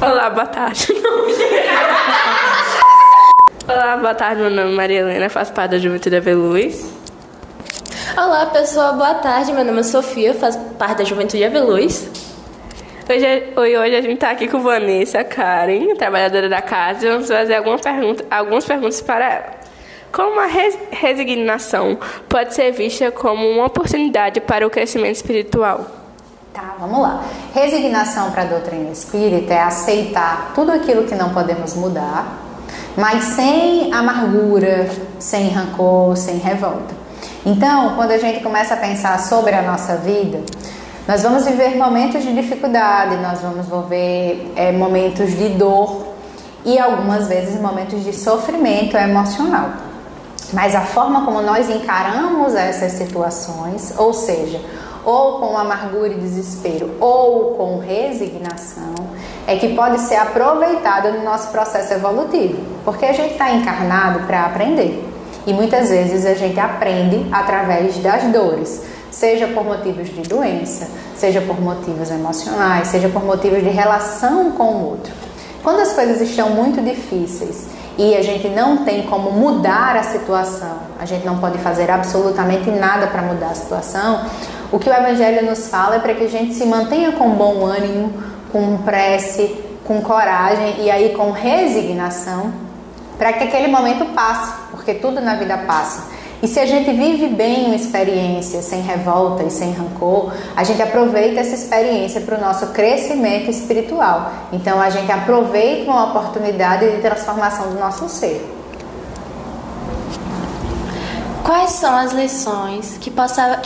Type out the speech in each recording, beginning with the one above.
Olá, boa tarde. Olá, boa tarde, meu nome é Maria Helena, faço parte da Juventude AV Luz. Olá, pessoal, boa tarde, meu nome é Sofia, faço parte da Juventude AV Luz. Hoje a gente está aqui com Vanessa, Karen, trabalhadora da casa, e vamos fazer algumas perguntas para ela. Como a resignação pode ser vista como uma oportunidade para o crescimento espiritual? Tá, vamos lá. Resignação para a doutrina espírita é aceitar tudo aquilo que não podemos mudar, mas sem amargura, sem rancor, sem revolta. Então, quando a gente começa a pensar sobre a nossa vida, nós vamos viver momentos de dificuldade, nós vamos viver momentos de dor e algumas vezes momentos de sofrimento emocional. Mas a forma como nós encaramos essas situações, ou seja, ou com amargura e desespero, ou com resignação, é que pode ser aproveitado no nosso processo evolutivo. Porque a gente está encarnado para aprender. E muitas vezes a gente aprende através das dores, seja por motivos de doença, seja por motivos emocionais, seja por motivos de relação com o outro. Quando as coisas estão muito difíceis e a gente não tem como mudar a situação, a gente não pode fazer absolutamente nada para mudar a situação, o que o Evangelho nos fala é para que a gente se mantenha com bom ânimo, com prece, com coragem e aí com resignação, para que aquele momento passe, porque tudo na vida passa. E se a gente vive bem uma experiência sem revolta e sem rancor, a gente aproveita essa experiência para o nosso crescimento espiritual. Então a gente aproveita uma oportunidade de transformação do nosso ser. Quais são as lições que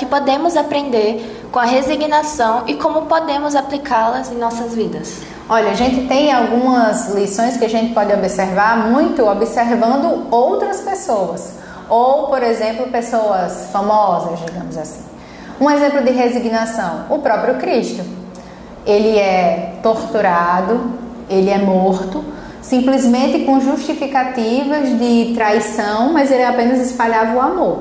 podemos aprender com a resignação e como podemos aplicá-las em nossas vidas? Olha, a gente tem algumas lições que a gente pode observar muito observando outras pessoas. Ou, por exemplo, pessoas famosas, digamos assim. Um exemplo de resignação, o próprio Cristo. Ele é torturado, ele é morto, simplesmente com justificativas de traição, mas ele apenas espalhava o amor.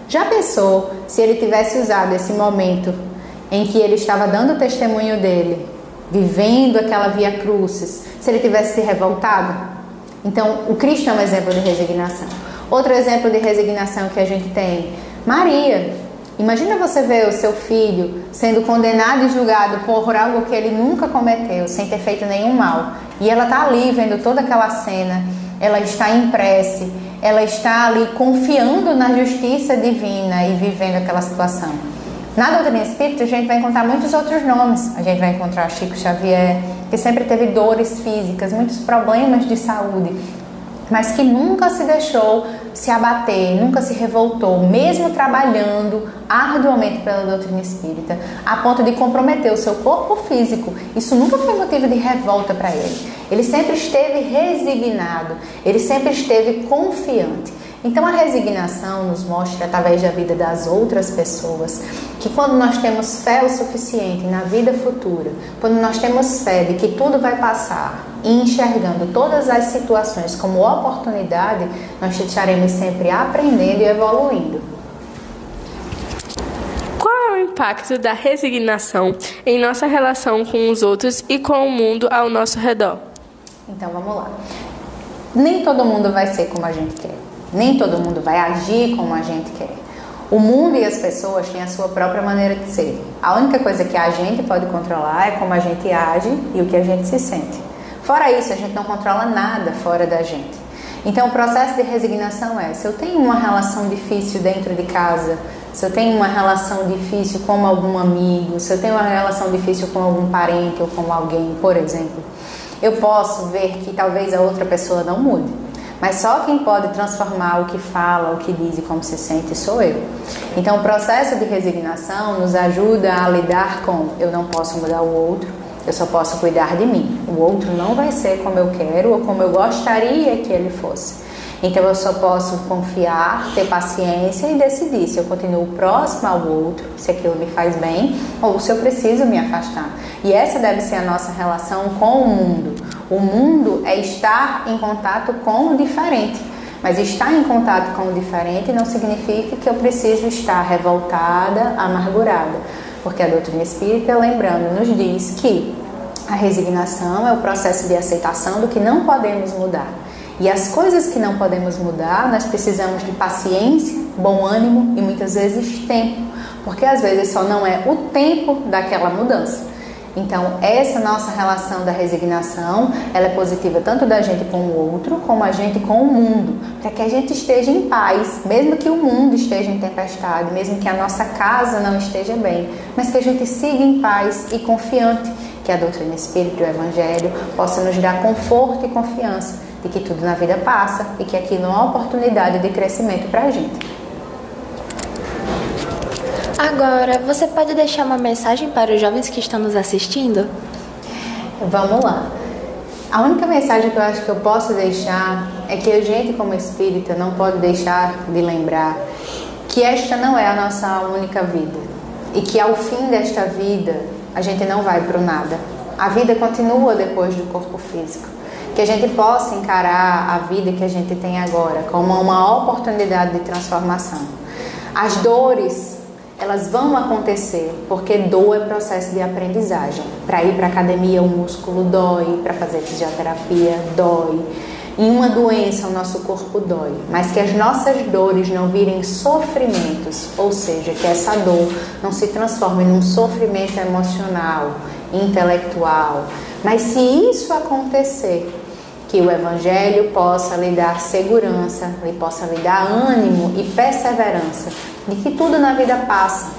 Já pensou se ele tivesse usado esse momento em que ele estava dando o testemunho dele, vivendo aquela via crucis, se ele tivesse se revoltado? Então, o Cristo é um exemplo de resignação. Outro exemplo de resignação que a gente tem, Maria. Imagina você ver o seu filho sendo condenado e julgado por algo que ele nunca cometeu, sem ter feito nenhum mal. E ela está ali vendo toda aquela cena, ela está em prece, ela está ali confiando na justiça divina e vivendo aquela situação. Na doutrina espírita a gente vai encontrar muitos outros nomes. A gente vai encontrar Chico Xavier, que sempre teve dores físicas, muitos problemas de saúde, mas que nunca se deixou se abater, nunca se revoltou, mesmo trabalhando arduamente pela doutrina espírita, a ponto de comprometer o seu corpo físico. Isso nunca foi motivo de revolta para ele. Ele sempre esteve resignado, ele sempre esteve confiante. Então a resignação nos mostra, através da vida das outras pessoas, que quando nós temos fé o suficiente na vida futura, quando nós temos fé de que tudo vai passar e enxergando todas as situações como oportunidade, nós estaremos sempre aprendendo e evoluindo. Qual é o impacto da resignação em nossa relação com os outros e com o mundo ao nosso redor? Então vamos lá. Nem todo mundo vai ser como a gente quer. Nem todo mundo vai agir como a gente quer. O mundo e as pessoas têm a sua própria maneira de ser. A única coisa que a gente pode controlar é como a gente age e o que a gente se sente. Fora isso, a gente não controla nada fora da gente. Então o processo de resignação é, se eu tenho uma relação difícil dentro de casa, se eu tenho uma relação difícil com algum amigo, se eu tenho uma relação difícil com algum parente ou com alguém, por exemplo, eu posso ver que talvez a outra pessoa não mude. Mas só quem pode transformar o que fala, o que diz e como se sente sou eu. Então o processo de resignação nos ajuda a lidar com eu não posso mudar o outro, eu só posso cuidar de mim. O outro não vai ser como eu quero ou como eu gostaria que ele fosse. Então eu só posso confiar, ter paciência e decidir se eu continuo próximo ao outro, se aquilo me faz bem ou se eu preciso me afastar. E essa deve ser a nossa relação com o mundo. O mundo é estar em contato com o diferente. Mas estar em contato com o diferente não significa que eu preciso estar revoltada, amargurada. Porque a doutrina espírita, lembrando, nos diz que A resignação é o processo de aceitação do que não podemos mudar. E as coisas que não podemos mudar, nós precisamos de paciência, bom ânimo e muitas vezes tempo, porque às vezes só não é o tempo daquela mudança. Então, essa nossa relação da resignação, ela é positiva tanto da gente com o outro, como a gente com o mundo, para que a gente esteja em paz, mesmo que o mundo esteja em tempestade, mesmo que a nossa casa não esteja bem, mas que a gente siga em paz e confiante, que a doutrina espírita e o evangelho possa nos dar conforto e confiança de que tudo na vida passa e que aquilo é uma oportunidade de crescimento para a gente. Agora, você pode deixar uma mensagem para os jovens que estão nos assistindo? Vamos lá. A única mensagem que eu acho que eu posso deixar é que a gente, como espírita, não pode deixar de lembrar que esta não é a nossa única vida e que ao fim desta vida a gente não vai para o nada. A vida continua depois do corpo físico. Que a gente possa encarar a vida que a gente tem agora como uma oportunidade de transformação. As dores, elas vão acontecer, porque dor é processo de aprendizagem. Para ir para a academia o músculo dói, para fazer fisioterapia dói. Em uma doença o nosso corpo dói, mas que as nossas dores não virem sofrimentos, ou seja, que essa dor não se transforme num sofrimento emocional, intelectual. Mas se isso acontecer, que o evangelho possa lhe dar segurança, lhe possa lhe dar ânimo e perseverança de que tudo na vida passa.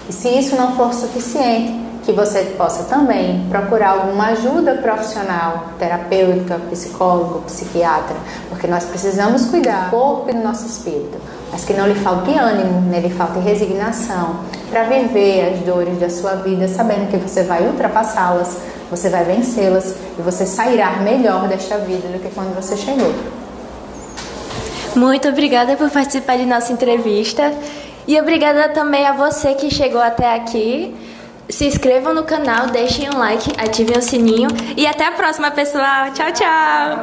E se isso não for suficiente, que você possa também procurar alguma ajuda profissional, terapêutica, psicólogo, psiquiatra, porque nós precisamos cuidar do corpo e do nosso espírito, mas que não lhe falte ânimo, nem lhe falte resignação para viver as dores da sua vida, sabendo que você vai ultrapassá-las, você vai vencê-las e você sairá melhor desta vida do que quando você chegou. Muito obrigada por participar de nossa entrevista e obrigada também a você que chegou até aqui. Se inscrevam no canal, deixem um like, ativem o sininho e até a próxima, pessoal. Tchau, tchau!